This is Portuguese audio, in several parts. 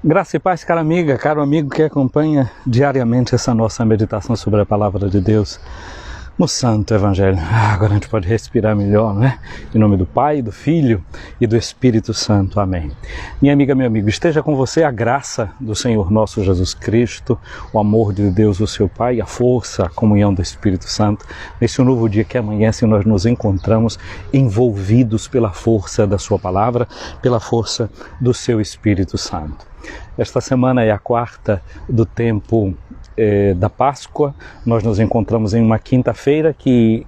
Graça e paz, cara amiga, caro amigo que acompanha diariamente essa nossa meditação sobre a Palavra de Deus no Santo Evangelho. Agora a gente pode respirar melhor, né? Em nome do Pai, do Filho e do Espírito Santo. Amém. Minha amiga, meu amigo, esteja com você a graça do Senhor nosso Jesus Cristo, o amor de Deus, o seu Pai, a força, a comunhão do Espírito Santo. Nesse novo dia que amanhece, nós nos encontramos envolvidos pela força da sua palavra, pela força do seu Espírito Santo. Esta semana é a quarta do tempo da Páscoa. Nós nos encontramos em uma quinta-feira que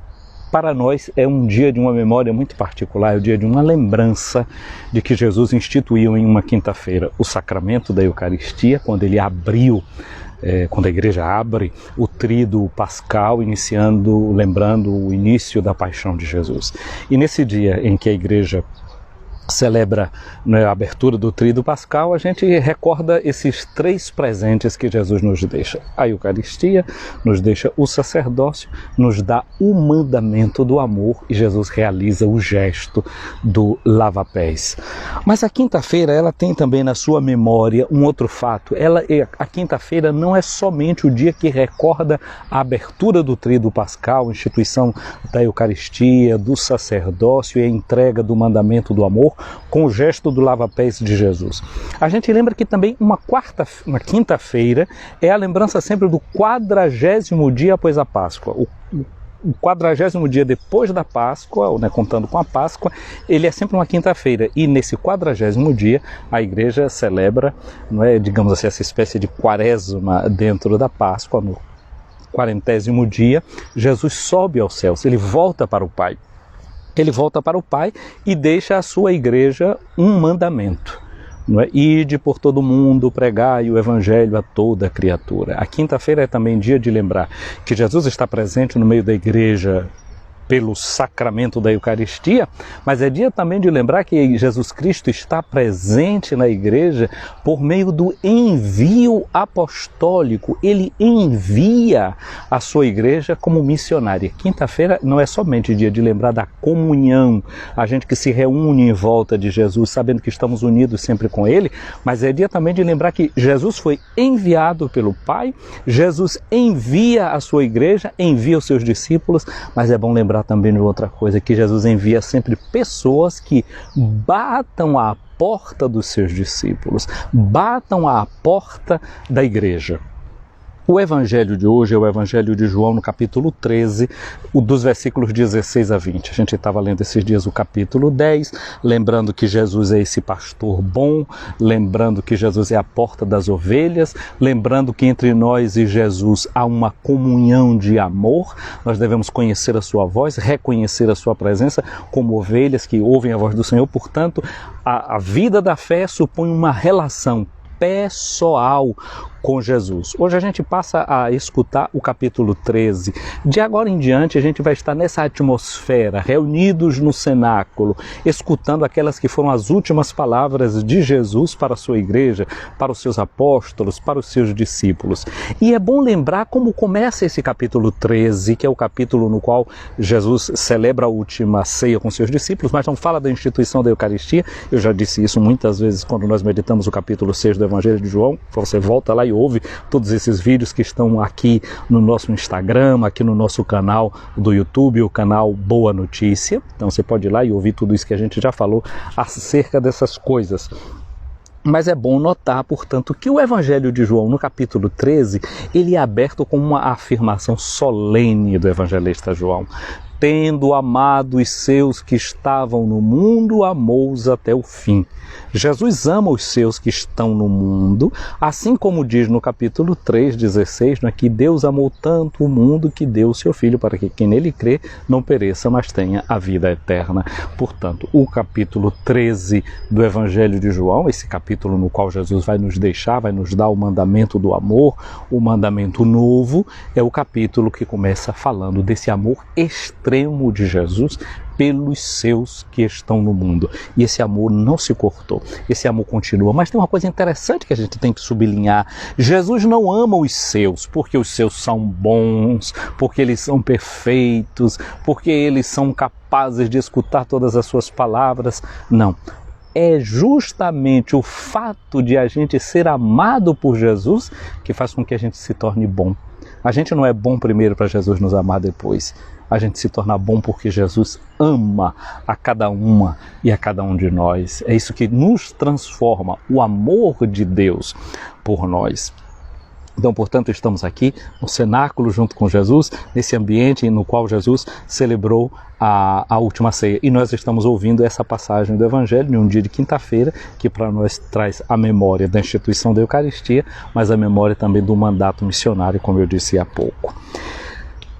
para nós é um dia de uma memória muito particular, é o dia de uma lembrança de que Jesus instituiu em uma quinta-feira o sacramento da Eucaristia, quando ele abriu, quando a igreja abre o tríduo pascal, lembrando o início da paixão de Jesus. E nesse dia em que a igreja celebra, né, a abertura do tríduo pascal, a gente recorda esses três presentes que Jesus nos deixa. A Eucaristia, nos deixa o sacerdócio, nos dá o mandamento do amor e Jesus realiza o gesto do lava-pés. Mas a quinta-feira, ela tem também na sua memória um outro fato. A quinta-feira não é somente o dia que recorda a abertura do tríduo pascal, a instituição da Eucaristia, do sacerdócio e a entrega do mandamento do amor, com o gesto do lava-pés de Jesus. A gente lembra que também uma quinta-feira é a lembrança sempre do 40º dia após a Páscoa. O 40º dia depois da Páscoa, né, contando com a Páscoa, ele é sempre uma quinta-feira. E nesse 40º dia, a igreja celebra, não é, digamos assim, essa espécie de quaresma dentro da Páscoa. No 40º dia, Jesus sobe aos céus, ele volta para o Pai. Ele volta para o Pai e deixa à sua igreja um mandamento. Não é? Ide por todo mundo, pregai o Evangelho a toda criatura. A quinta-feira é também dia de lembrar que Jesus está presente no meio da igreja pelo sacramento da Eucaristia, mas é dia também de lembrar que Jesus Cristo está presente na igreja por meio do envio apostólico. Ele envia a sua igreja como missionária. Quinta-feira não é somente dia de lembrar da comunhão, a gente que se reúne em volta de Jesus, sabendo que estamos unidos sempre com Ele, mas é dia também de lembrar que Jesus foi enviado pelo Pai, Jesus envia a sua igreja, envia os seus discípulos, mas é bom lembrar também de outra coisa, que Jesus envia sempre pessoas que batam à porta dos seus discípulos, batam à porta da igreja. O evangelho de hoje é o evangelho de João no capítulo 13, dos versículos 16 a 20. A gente estava lendo esses dias o capítulo 10, lembrando que Jesus é esse pastor bom, lembrando que Jesus é a porta das ovelhas, lembrando que entre nós e Jesus há uma comunhão de amor. Nós devemos conhecer a sua voz, reconhecer a sua presença como ovelhas que ouvem a voz do Senhor. Portanto, a vida da fé supõe uma relação pessoal com Jesus. Hoje a gente passa a escutar o capítulo 13. De agora em diante a gente vai estar nessa atmosfera, reunidos no cenáculo, escutando aquelas que foram as últimas palavras de Jesus para a sua igreja, para os seus apóstolos, para os seus discípulos. E é bom lembrar como começa esse capítulo 13, que é o capítulo no qual Jesus celebra a última ceia com seus discípulos, mas não fala da instituição da Eucaristia. Eu já disse isso muitas vezes quando nós meditamos o capítulo 6 do Evangelho de João. Você volta lá e ouve todos esses vídeos que estão aqui no nosso Instagram, aqui no nosso canal do YouTube, o canal Boa Notícia. Então você pode ir lá e ouvir tudo isso que a gente já falou acerca dessas coisas. Mas é bom notar, portanto, que o Evangelho de João, no capítulo 13, ele é aberto com uma afirmação solene do evangelista João. Tendo amado os seus que estavam no mundo, amou-os até o fim. Jesus ama os seus que estão no mundo, assim como diz no capítulo 3:16, né, que Deus amou tanto o mundo que deu o seu Filho para que quem nele crê não pereça, mas tenha a vida eterna. Portanto, o capítulo 13 do Evangelho de João, esse capítulo no qual Jesus vai nos deixar, vai nos dar o mandamento do amor, o mandamento novo, é o capítulo que começa falando desse amor extremo de Jesus pelos seus que estão no mundo. E esse amor não se cortou, esse amor continua. Mas tem uma coisa interessante que a gente tem que sublinhar. Jesus não ama os seus porque os seus são bons, porque eles são perfeitos, porque eles são capazes de escutar todas as suas palavras. Não. é justamente o fato de a gente ser amado por Jesus que faz com que a gente se torne bom. A gente não é bom primeiro para Jesus nos amar depois. A gente se torna bom porque Jesus ama a cada uma e a cada um de nós. É isso que nos transforma, o amor de Deus por nós. Então, portanto, estamos aqui no cenáculo junto com Jesus, nesse ambiente no qual Jesus celebrou a última ceia. E nós estamos ouvindo essa passagem do Evangelho em um dia de quinta-feira, que para nós traz a memória da instituição da Eucaristia, mas a memória também do mandato missionário, como eu disse há pouco.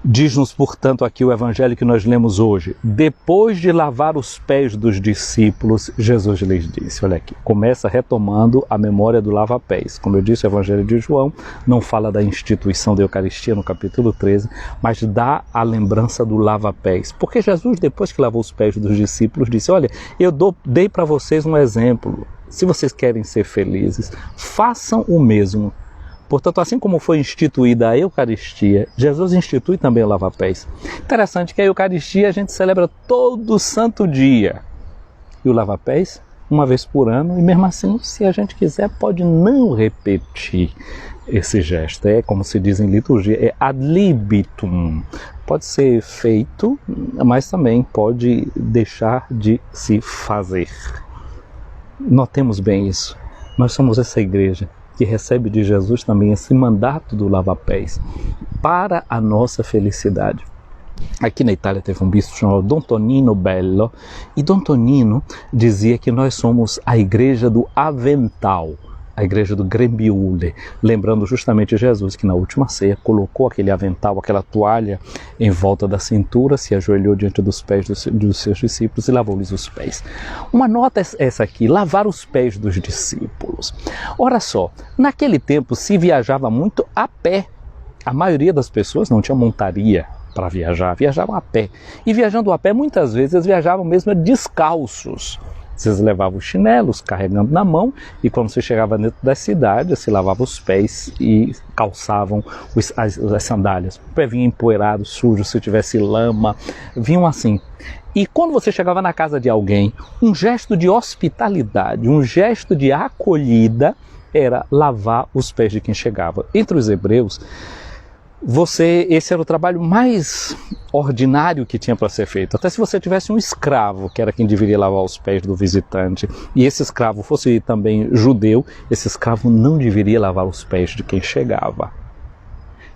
Diz-nos, portanto, aqui o Evangelho que nós lemos hoje. Depois de lavar os pés dos discípulos, Jesus lhes disse. Olha aqui, começa retomando a memória do lava-pés. Como eu disse, o Evangelho de João não fala da instituição da Eucaristia no capítulo 13, mas dá a lembrança do lava-pés. Porque Jesus, depois que lavou os pés dos discípulos, disse, olha, eu dei para vocês um exemplo. Se vocês querem ser felizes, façam o mesmo. Portanto, assim como foi instituída a Eucaristia, Jesus institui também o lava-pés. Interessante que a Eucaristia a gente celebra todo santo dia. E o lava-pés, uma vez por ano, e mesmo assim, se a gente quiser, pode não repetir esse gesto. É como se diz em liturgia, é ad libitum. Pode ser feito, mas também pode deixar de se fazer. Notemos bem isso. Nós somos essa igreja que recebe de Jesus também esse mandato do lava-pés para a nossa felicidade. Aqui na Itália teve um bispo chamado Dom Tonino Bello, e Dom Tonino dizia que nós somos a igreja do avental, a igreja do grembiule, lembrando justamente Jesus que na última ceia colocou aquele avental, aquela toalha em volta da cintura, se ajoelhou diante dos pés dos seus discípulos e lavou-lhes os pés. Uma nota é essa aqui, lavar os pés dos discípulos. Ora só, naquele tempo se viajava muito a pé. A maioria das pessoas não tinha montaria para viajar, viajavam a pé. E viajando a pé, muitas vezes eles viajavam mesmo descalços. Vocês levavam os chinelos carregando na mão e quando você chegava dentro da cidade, se lavava os pés e calçavam as sandálias. O pé vinha empoeirado, sujo, se tivesse lama, vinham assim. E quando você chegava na casa de alguém, um gesto de hospitalidade, um gesto de acolhida era lavar os pés de quem chegava. Entre os hebreus, esse era o trabalho mais ordinário que tinha para ser feito. Até se você tivesse um escravo, que era quem deveria lavar os pés do visitante, e esse escravo fosse também judeu, esse escravo não deveria lavar os pés de quem chegava.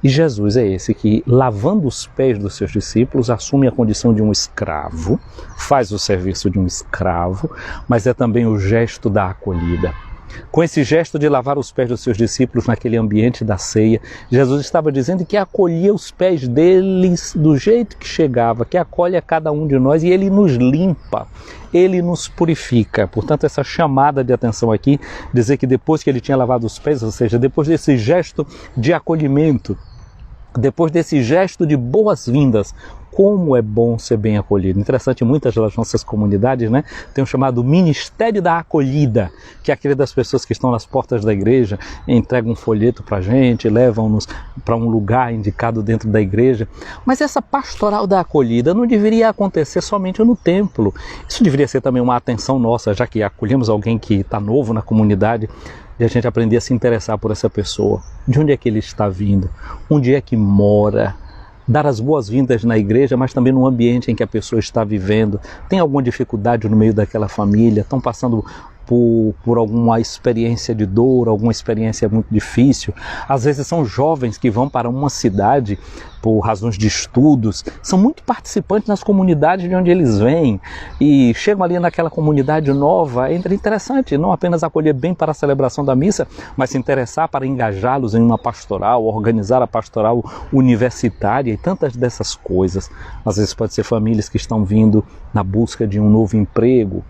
E Jesus é esse que, lavando os pés dos seus discípulos, assume a condição de um escravo, faz o serviço de um escravo, mas é também o gesto da acolhida. Com esse gesto de lavar os pés dos seus discípulos naquele ambiente da ceia, Jesus estava dizendo que acolhia os pés deles do jeito que chegava, que acolhe a cada um de nós e Ele nos limpa, Ele nos purifica. Portanto, essa chamada de atenção aqui, dizer que depois que Ele tinha lavado os pés, ou seja, depois desse gesto de acolhimento, depois desse gesto de boas-vindas, como é bom ser bem acolhido. Interessante, muitas das nossas comunidades, né, tem o chamado Ministério da Acolhida, que é aquele das pessoas que estão nas portas da igreja, entregam um folheto para a gente, levam-nos para um lugar indicado dentro da igreja. Mas essa pastoral da acolhida não deveria acontecer somente no templo. Isso deveria ser também uma atenção nossa, já que acolhemos alguém que está novo na comunidade, de a gente aprender a se interessar por essa pessoa. De onde é que ele está vindo? Onde é que mora? Dar as boas-vindas na igreja, mas também no ambiente em que a pessoa está vivendo. Tem alguma dificuldade no meio daquela família? Estão passando por alguma experiência de dor, alguma experiência muito difícil. Às vezes são jovens que vão para uma cidade por razões de estudos, são muito participantes nas comunidades de onde eles vêm e chegam ali naquela comunidade nova. É interessante não apenas acolher bem para a celebração da missa, mas se interessar para engajá-los em uma pastoral, organizar a pastoral universitária e tantas dessas coisas. Às vezes pode ser famílias que estão vindo na busca de um novo emprego,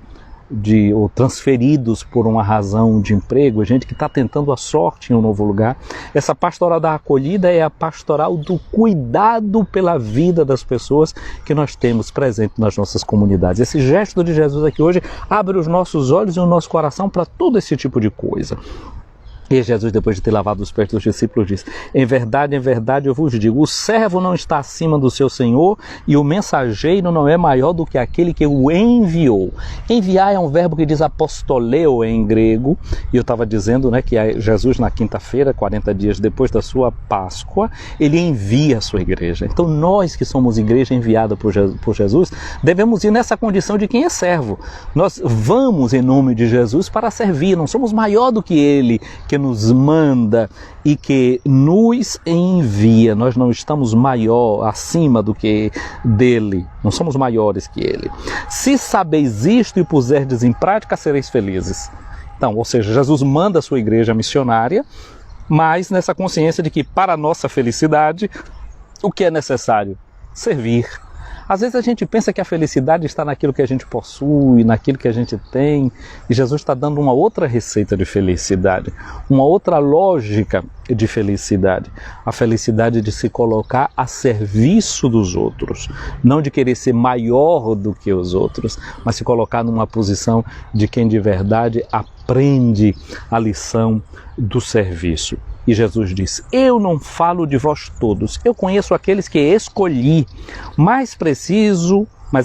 ou transferidos por uma razão de emprego, gente que está tentando a sorte em um novo lugar. Essa pastoral da acolhida é a pastoral do cuidado pela vida das pessoas que nós temos presente nas nossas comunidades. Esse gesto de Jesus aqui hoje abre os nossos olhos e o nosso coração para todo esse tipo de coisa. E Jesus, depois de ter lavado os pés dos discípulos, diz: em verdade eu vos digo, o servo não está acima do seu senhor e o mensageiro não é maior do que aquele que o enviou. Enviar é um verbo que diz apostoleo em grego, e eu estava dizendo, né, que Jesus na quinta-feira, 40 dias depois da sua Páscoa, ele envia a sua igreja. Então nós que somos igreja enviada por Jesus, devemos ir nessa condição de quem é servo. Nós vamos em nome de Jesus para servir, não somos maior do que ele, que nos manda e que nos envia. Nós não estamos maior, acima do que dele, não somos maiores que ele. Se sabeis isto e puserdes em prática, sereis felizes. Então, ou seja, Jesus manda a sua igreja missionária, mas nessa consciência de que para a nossa felicidade, o que é necessário? Servir. Às vezes a gente pensa que a felicidade está naquilo que a gente possui, naquilo que a gente tem, e Jesus está dando uma outra receita de felicidade, uma outra lógica de felicidade. A felicidade de se colocar a serviço dos outros, não de querer ser maior do que os outros, mas se colocar numa posição de quem de verdade aprende a lição do serviço. E Jesus disse: eu não falo de vós todos, eu conheço aqueles que escolhi, mas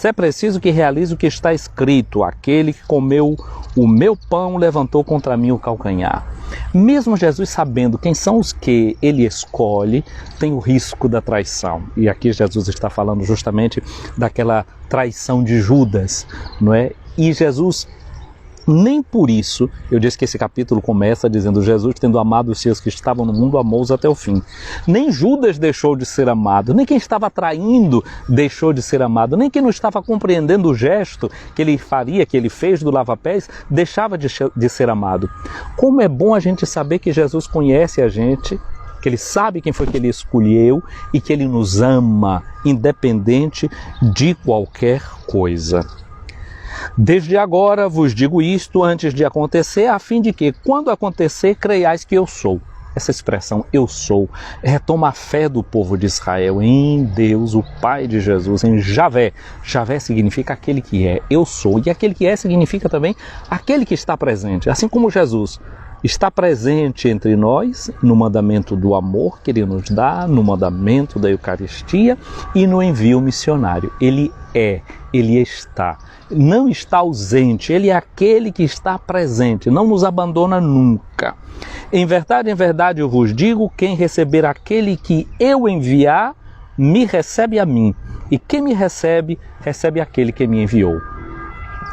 é preciso que realize o que está escrito: aquele que comeu o meu pão levantou contra mim o calcanhar. Mesmo Jesus sabendo quem são os que ele escolhe, tem o risco da traição. E aqui Jesus está falando justamente daquela traição de Judas, não é? E Jesus, nem por isso, eu disse que esse capítulo começa dizendo: Jesus, tendo amado os seus que estavam no mundo, amou-os até o fim. Nem Judas deixou de ser amado, nem quem estava traindo deixou de ser amado, nem quem não estava compreendendo o gesto que ele faria, que ele fez do lava-pés, deixava de ser amado. Como é bom a gente saber que Jesus conhece a gente, que ele sabe quem foi que ele escolheu e que ele nos ama, independente de qualquer coisa. Desde agora vos digo isto antes de acontecer, a fim de que, quando acontecer, creiais que eu sou. Essa expressão, eu sou, retoma a fé do povo de Israel em Deus, o Pai de Jesus, em Javé. Javé significa aquele que é, eu sou. E aquele que é significa também aquele que está presente. Assim como Jesus está presente entre nós no mandamento do amor que ele nos dá, no mandamento da Eucaristia e no envio missionário. Ele é, ele está. Não está ausente, ele é aquele que está presente, não nos abandona nunca. Em verdade eu vos digo, quem receber aquele que eu enviar, me recebe a mim. E quem me recebe, recebe aquele que me enviou.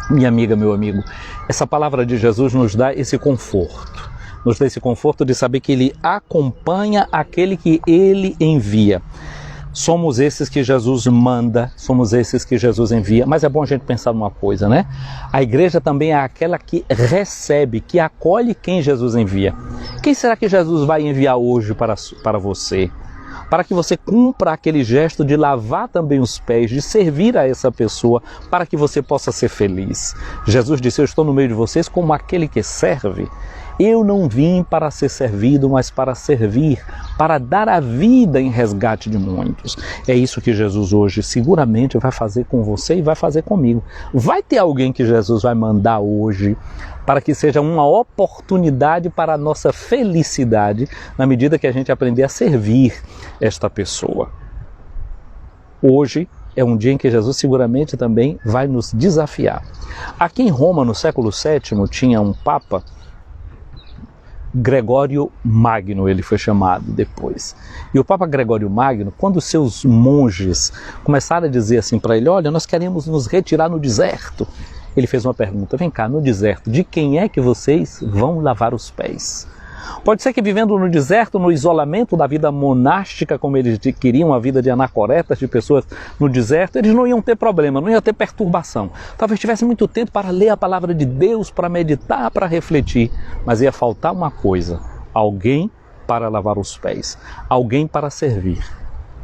Minha amiga, meu amigo, essa palavra de Jesus nos dá esse conforto. Nos dá esse conforto de saber que ele acompanha aquele que ele envia. Somos esses que Jesus manda, somos esses que Jesus envia, mas é bom a gente pensar numa coisa, né? A igreja também é aquela que recebe, que acolhe quem Jesus envia. Quem será que Jesus vai enviar hoje para você? Para que você cumpra aquele gesto de lavar também os pés, de servir a essa pessoa, para que você possa ser feliz. Jesus disse: eu estou no meio de vocês como aquele que serve. Eu não vim para ser servido, mas para servir, para dar a vida em resgate de muitos. É isso que Jesus hoje seguramente vai fazer com você e vai fazer comigo. Vai ter alguém que Jesus vai mandar hoje para que seja uma oportunidade para a nossa felicidade, na medida que a gente aprender a servir esta pessoa. Hoje é um dia em que Jesus seguramente também vai nos desafiar. Aqui em Roma, no século VII, tinha um Papa, Gregório Magno, ele foi chamado depois. E o Papa Gregório Magno, quando seus monges começaram a dizer assim para ele: olha, nós queremos nos retirar no deserto, ele fez uma pergunta: vem cá, no deserto, de quem é que vocês vão lavar os pés? Pode ser que vivendo no deserto, no isolamento da vida monástica, como eles queriam, a vida de anacoretas, de pessoas no deserto, eles não iam ter problema, não iam ter perturbação. Talvez tivesse muito tempo para ler a palavra de Deus, para meditar, para refletir, mas ia faltar uma coisa: alguém para lavar os pés, alguém para servir.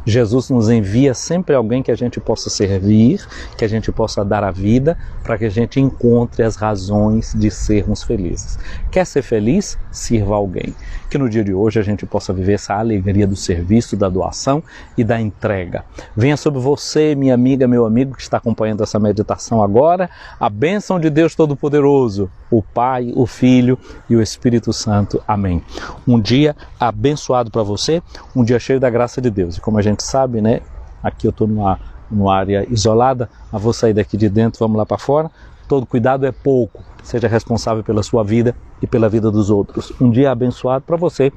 Jesus nos envia sempre alguém que a gente possa servir, que a gente possa dar a vida, para que a gente encontre as razões de sermos felizes. Quer ser feliz? Sirva alguém. Que no dia de hoje a gente possa viver essa alegria do serviço, da doação e da entrega. Venha sobre você, minha amiga, meu amigo que está acompanhando essa meditação agora, a bênção de Deus Todo-Poderoso, o Pai, o Filho e o Espírito Santo. Amém. Um dia abençoado para você, um dia cheio da graça de Deus. E como a gente sabe, né? Aqui eu estou numa área isolada, mas vou sair daqui de dentro, vamos lá para fora. Todo cuidado é pouco. Seja responsável pela sua vida e pela vida dos outros. Um dia abençoado para você.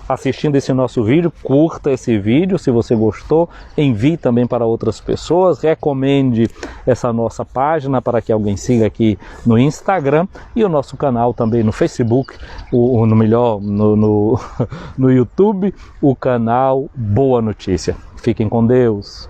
Assistindo esse nosso vídeo, curta esse vídeo se você gostou. Envie também para outras pessoas. Recomende essa nossa página para que alguém siga aqui no Instagram. E o nosso canal também no Facebook, no YouTube, o canal Boa Notícia. Fiquem com Deus.